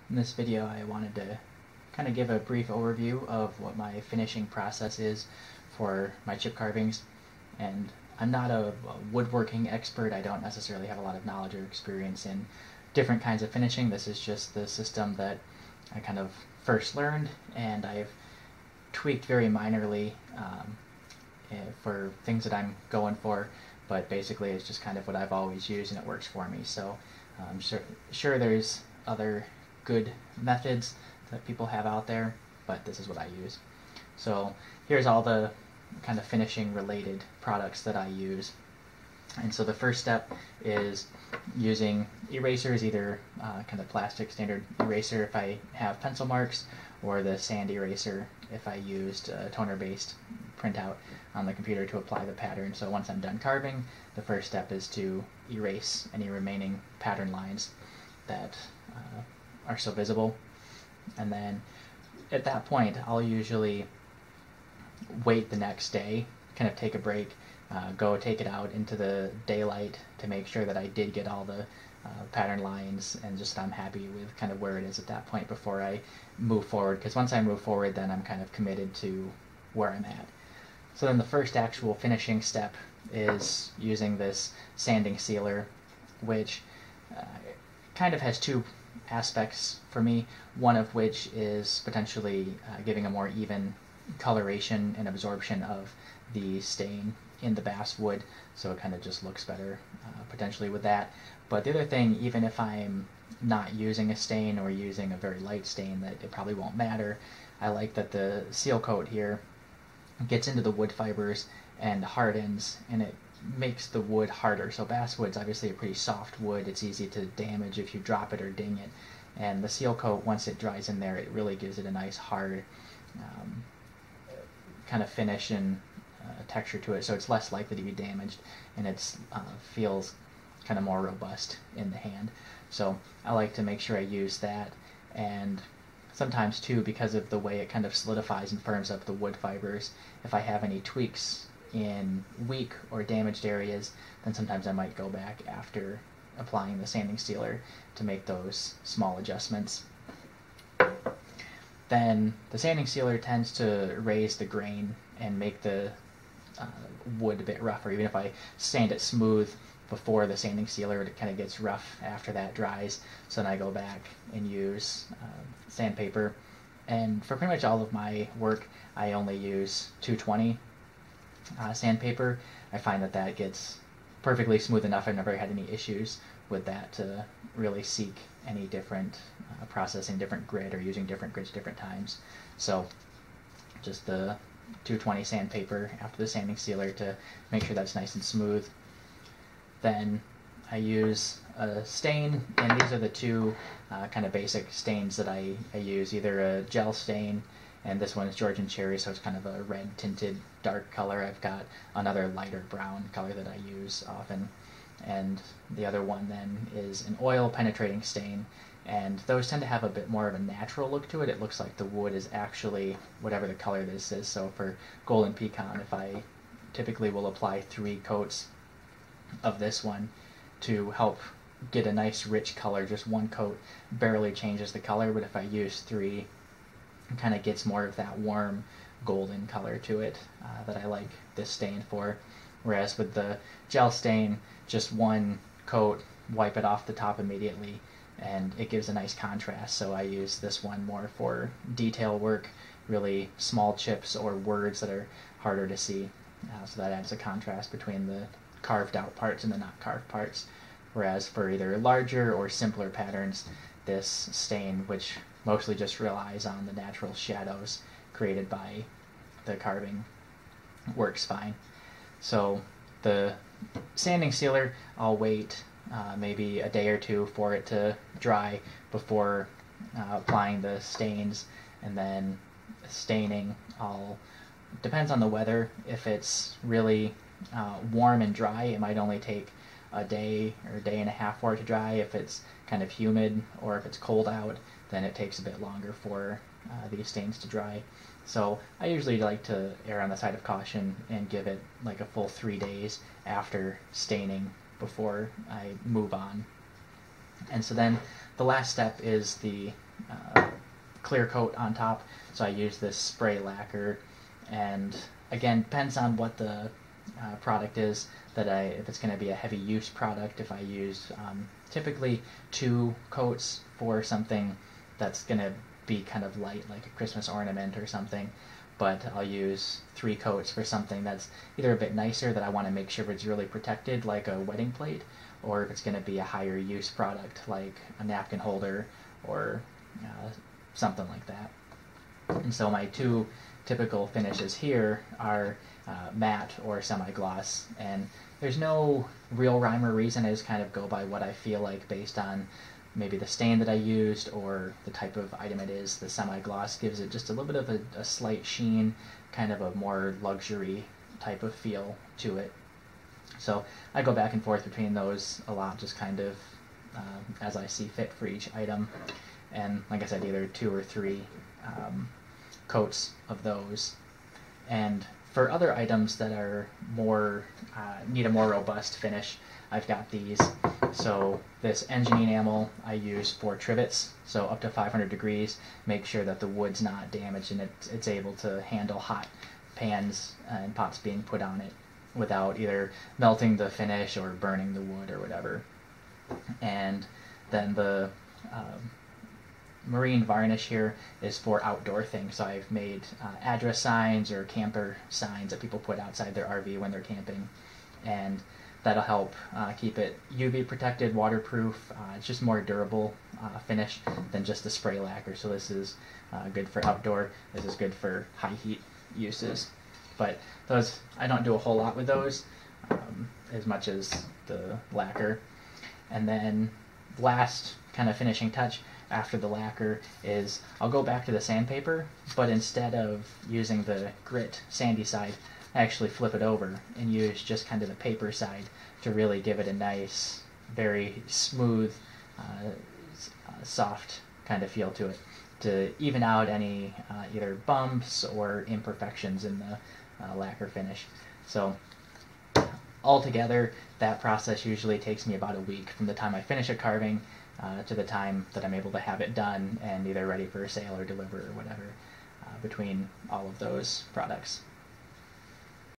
In this video I wanted to kind of give a brief overview of what my finishing process is for my chip carvings. And I'm not a woodworking expert. I don't necessarily have a lot of knowledge or experience in different kinds of finishing. This is just the system that I kind of first learned, and I've tweaked very minorly for things that I'm going for, but basically it's just kind of what I've always used and it works for me. So I'm sure there's other good methods that people have out there, but this is what I use. So here's all the kind of finishing related products that I use. And so the first step is using erasers, either kind of plastic standard eraser if I have pencil marks, or the sand eraser if I used a toner-based printout on the computer to apply the pattern. So once I'm done carving, the first step is to erase any remaining pattern lines that are still visible. And then at that point, I'll usually wait the next day, kind of take a break, go take it out into the daylight to make sure that I did get all the pattern lines, and just I'm happy with kind of where it is at that point before I move forward, because once I move forward then I'm kind of committed to where I'm at. So then the first actual finishing step is using this sanding sealer, which kind of has two aspects for me, one of which is potentially giving a more even coloration and absorption of the stain in the basswood, so it kind of just looks better potentially with that. But the other thing, even if I'm not using a stain or using a very light stain, that it probably won't matter. I like that the SealCoat here gets into the wood fibers and hardens, and it makes the wood harder. So basswood's obviously a pretty soft wood. It's easy to damage if you drop it or ding it. And the SealCoat, once it dries in there, it really gives it a nice hard kind of finish and texture to it, so it's less likely to be damaged, and it feels kind of more robust in the hand. So I like to make sure I use that, and sometimes too, because of the way it kind of solidifies and firms up the wood fibers, if I have any tweaks in weak or damaged areas, then sometimes I might go back after applying the sanding sealer to make those small adjustments. Then the sanding sealer tends to raise the grain and make the wood a bit rougher. Even if I sand it smooth before the sanding sealer, it kind of gets rough after that dries. So then I go back and use sandpaper. And for pretty much all of my work, I only use 220 sandpaper. I find that that gets perfectly smooth enough. I've never had any issues with that to really seek any different processing, different grit, or using different grits different times. So just the 220 sandpaper after the sanding sealer to make sure that's nice and smooth. Then I use a stain, and these are the two kind of basic stains that I use, either a gel stain, and this one is Georgian Cherry, so it's kind of a red tinted dark color. I've got another lighter brown color that I use often, and the other one then is an oil penetrating stain, and those tend to have a bit more of a natural look to it. It looks like the wood is actually whatever the color this is. So for golden pecan, if I typically will apply 3 coats of this one to help get a nice rich color. Just 1 coat barely changes the color, but if I use 3, it kind of gets more of that warm golden color to it that I like this stain for. Whereas with the gel stain, just 1 coat, wipe it off the top immediately, and it gives a nice contrast. So I use this one more for detail work, really small chips or words that are harder to see. So that adds a contrast between the carved out parts and the not carved parts. Whereas for either larger or simpler patterns, this stain, which mostly just relies on the natural shadows created by the carving, works fine. So the sanding sealer, I'll wait maybe a day or two for it to dry before applying the stains, and then staining, depends on the weather. If it's really warm and dry, it might only take a day or a day and a half for it to dry. If it's kind of humid or if it's cold out, then it takes a bit longer for these stains to dry. So I usually like to err on the side of caution and give it like a full 3 days after staining before I move on. And so then the last step is the clear coat on top, so I use this spray lacquer. And again, depends on what the product is if it's going to be a heavy use product, if I use typically 2 coats for something that's going to be kind of light, like a Christmas ornament or something, but I'll use 3 coats for something that's either a bit nicer that I want to make sure it's really protected, like a wedding plate, or if it's going to be a higher use product like a napkin holder or something like that. And so my 2 typical finishes here are matte or semi-gloss, and there's no real rhyme or reason. I just kind of go by what I feel like based on maybe the stain that I used or the type of item it is. The semi-gloss gives it just a little bit of a slight sheen, kind of a more luxury type of feel to it. So I go back and forth between those a lot, just kind of as I see fit for each item. And like I said, either 2 or 3 coats of those. And for other items that are more need a more robust finish, I've got these. So this engine enamel I use for trivets, so up to 500 degrees, make sure that the wood's not damaged and it's able to handle hot pans and pots being put on it without either melting the finish or burning the wood or whatever. And then the marine varnish here is for outdoor things. So I've made address signs or camper signs that people put outside their RV when they're camping, and that'll help keep it UV protected, waterproof. It's just more durable finish than just the spray lacquer. So this is good for outdoor. This is good for high heat uses. But those, I don't do a whole lot with those as much as the lacquer. And then last kind of finishing touch after the lacquer is I'll go back to the sandpaper, but instead of using the grit sandy side, I actually flip it over and use just kind of the paper side to really give it a nice, very smooth, soft kind of feel to it, to even out any either bumps or imperfections in the lacquer finish. So altogether, that process usually takes me about a week from the time I finish a carving to the time that I'm able to have it done and either ready for sale or deliver or whatever, between all of those products.